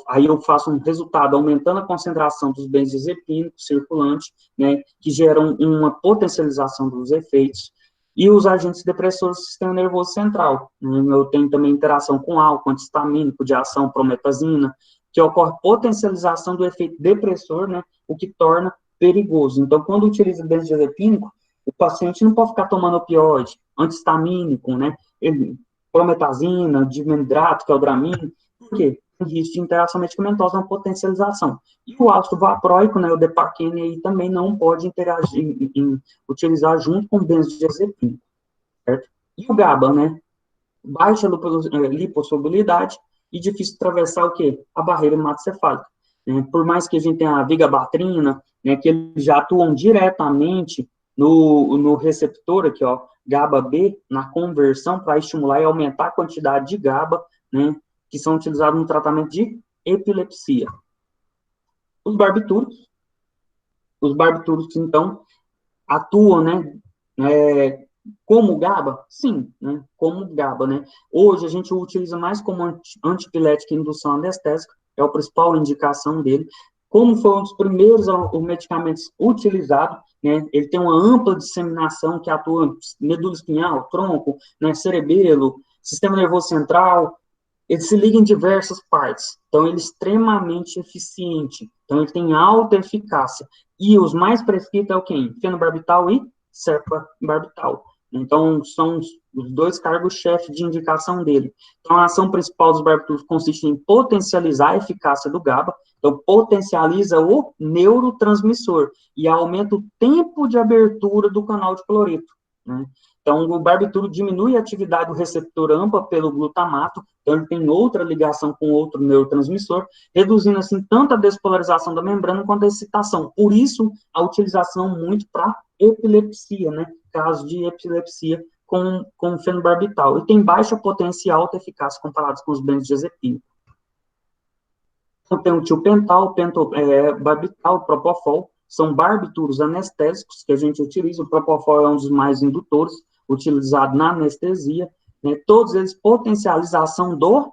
Speaker 1: aí eu faço um resultado aumentando a concentração dos benzodiazepínicos circulantes, né, que geram uma potencialização dos efeitos, e os agentes depressores do sistema nervoso central, né, eu tenho também interação com álcool, antihistamínico, de ação prometazina, que ocorre potencialização do efeito depressor, né, o que torna perigoso. Então, quando utiliza benzodiazepínico, o paciente não pode ficar tomando opioide, antihistamínico, né? Prometazina, dimidrato, que é o Dramin. Por quê? Tem risco de interação medicamentosa na potencialização. E o ácido valproico, né, o Depaquene, aí também não pode interagir, utilizar junto com o benzodiazepina, certo? E o GABA, né? Baixa lipossolubilidade e difícil de atravessar o quê? A barreira hematocefálica. Por mais que a gente tenha a vigabatrina, né, que eles já atuam diretamente no receptor aqui, ó, GABA-B, na conversão para estimular e aumentar a quantidade de GABA, né, que são utilizados no tratamento de epilepsia. Os barbitúricos, então, atuam, né, como GABA? Sim, né, como GABA, né. Hoje a gente o utiliza mais como antipilético e indução anestésica, é a principal indicação dele. Como foi um dos primeiros medicamentos utilizados, né, ele tem uma ampla disseminação que atua em medula espinhal, tronco, né, cerebelo, sistema nervoso central, ele se liga em diversas partes, então ele é extremamente eficiente, então ele tem alta eficácia, e os mais prescritos é o quê? Fenobarbital e serpabarbital. Então, são os dois cargos-chefe de indicação dele. Então, a ação principal dos barbitúricos consiste em potencializar a eficácia do GABA, então, potencializa o neurotransmissor e aumenta o tempo de abertura do canal de cloreto, né? Então, o barbitúrico diminui a atividade do receptor AMPA pelo glutamato, então ele tem outra ligação com outro neurotransmissor, reduzindo, assim, tanto a despolarização da membrana quanto a excitação. Por isso, a utilização muito para epilepsia, né? Caso de epilepsia com fenobarbital. E tem baixa potência e alta eficácia comparados com os benzodiazepínicos. Então, tem o tiopental, barbital, propofol, são barbitúricos anestésicos que a gente utiliza. O propofol é um dos mais indutores, utilizado na anestesia, né? Todos eles potencializam a ação do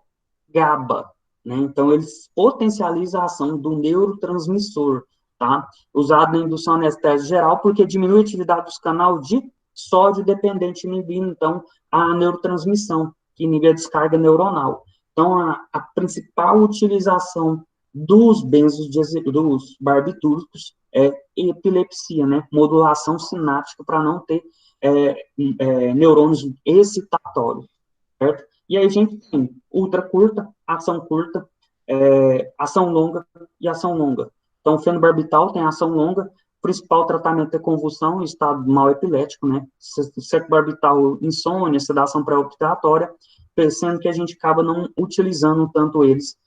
Speaker 1: GABA, né? Então, eles potencializam a ação do neurotransmissor, tá? Usado na indução anestésica geral, porque diminui a atividade dos canais de sódio dependente, inibindo, então, a neurotransmissão, que inibe a descarga neuronal. Então, a principal utilização dos dos barbitúricos é epilepsia, né? Modulação sináptica para não ter neurônios excitatórios, certo? E aí a gente tem ultra curta, ação longa e ação longa. Então, o fenobarbital tem ação longa, o principal tratamento é convulsão em estado mal epilético, né? Secobarbital, insônia, sedação pré-operatória, pensando que a gente acaba não utilizando tanto eles,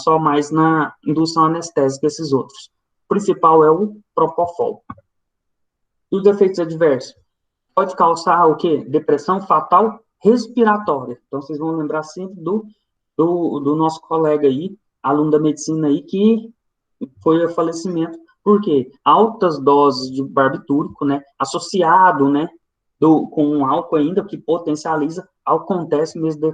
Speaker 1: só mais na indução anestésica esses outros. O principal é o propofol. E os efeitos adversos? Pode causar o quê? Depressão fatal respiratória. Então, vocês vão lembrar sempre do nosso colega aí, aluno da medicina aí, que foi o falecimento. Por quê? Altas doses de barbitúrico, né, associado, né, com álcool ainda, que potencializa, acontece mesmo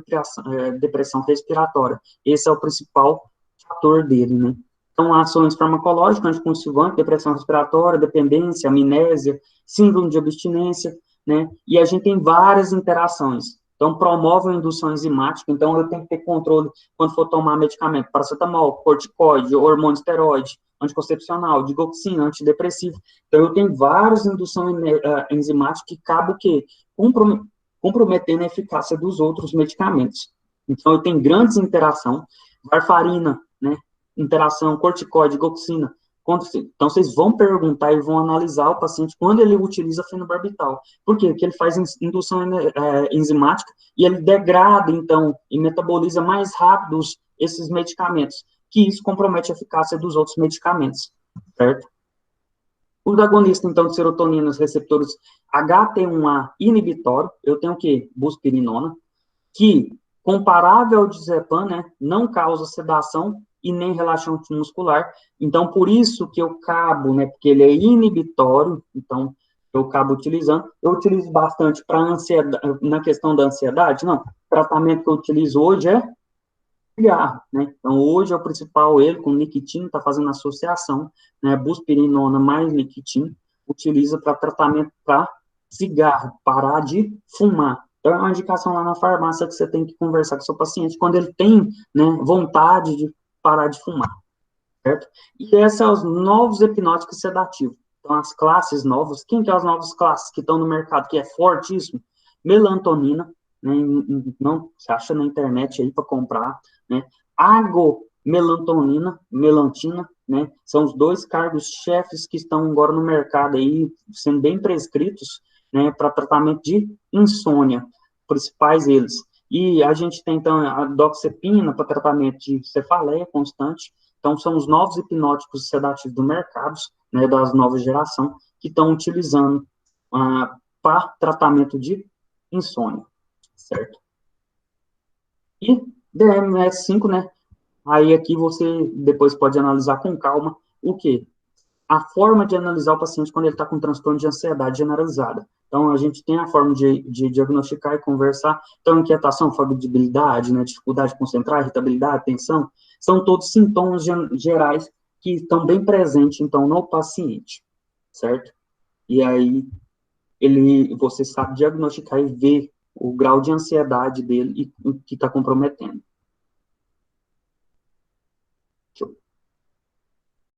Speaker 1: depressão respiratória. Esse é o principal fator dele, né. Então, ações farmacológicas, anticonvulsivantes, depressão respiratória, dependência, amnésia, síndrome de abstinência, né, e a gente tem várias interações. Então, promove a indução enzimática, então eu tenho que ter controle quando for tomar medicamento, paracetamol, corticoide, hormônio esteroide, anticoncepcional, digoxina, antidepressivo. Então, eu tenho várias induções enzimáticas que acabam o quê? Comprometendo a eficácia dos outros medicamentos. Então, eu tenho grandes interações, varfarina, né, interação, corticoide, digoxina. Então, vocês vão perguntar e vão analisar o paciente quando ele utiliza fenobarbital. Por quê? Porque ele faz indução enzimática e ele degrada, então, e metaboliza mais rápido esses medicamentos, que isso compromete a eficácia dos outros medicamentos, certo? Os agonistas, então, de serotonina, os receptores HT1A inibitório, eu tenho o quê? Buspirinona, que, comparável ao diazepam, né, não causa sedação e nem relaxante muscular. Então, por isso que eu cabo, né, porque ele é inibitório, então eu acabo utilizando. Eu utilizo bastante para ansiedade, na questão da ansiedade, não. O tratamento que eu utilizo hoje é cigarro, né? Então, hoje é o principal, ele com nicotina, está fazendo associação, né? Buspirinona mais nicotina, utiliza para tratamento para cigarro, parar de fumar. Então, é uma indicação lá na farmácia que você tem que conversar com o seu paciente quando ele tem, né, vontade de parar de fumar, certo? E esses são os novos hipnóticos sedativos. Então, as classes novas, quem que é as novas classes que estão no mercado, que é fortíssimo? Melatonina, né? Não, você acha na internet aí para comprar, né? Agomelantonina, melantina, né? São os dois cargos-chefes que estão agora no mercado aí, sendo bem prescritos, né, para tratamento de insônia, principais eles. E a gente tem, então, a doxepina para tratamento de cefaleia constante. Então, são os novos hipnóticos sedativos do mercado, né, das novas geração, que estão utilizando para tratamento de insônia, certo? E DMS5, né? Aí aqui você depois pode analisar com calma o quê? A forma de analisar o paciente quando ele está com transtorno de ansiedade generalizada. Então, a gente tem a forma de diagnosticar e conversar. Então, inquietação, fadibilidade, né, dificuldade de concentrar, irritabilidade, tensão, são todos sintomas gerais que estão bem presentes, então, no paciente, certo? E aí, você sabe diagnosticar e ver o grau de ansiedade dele e o que está comprometendo.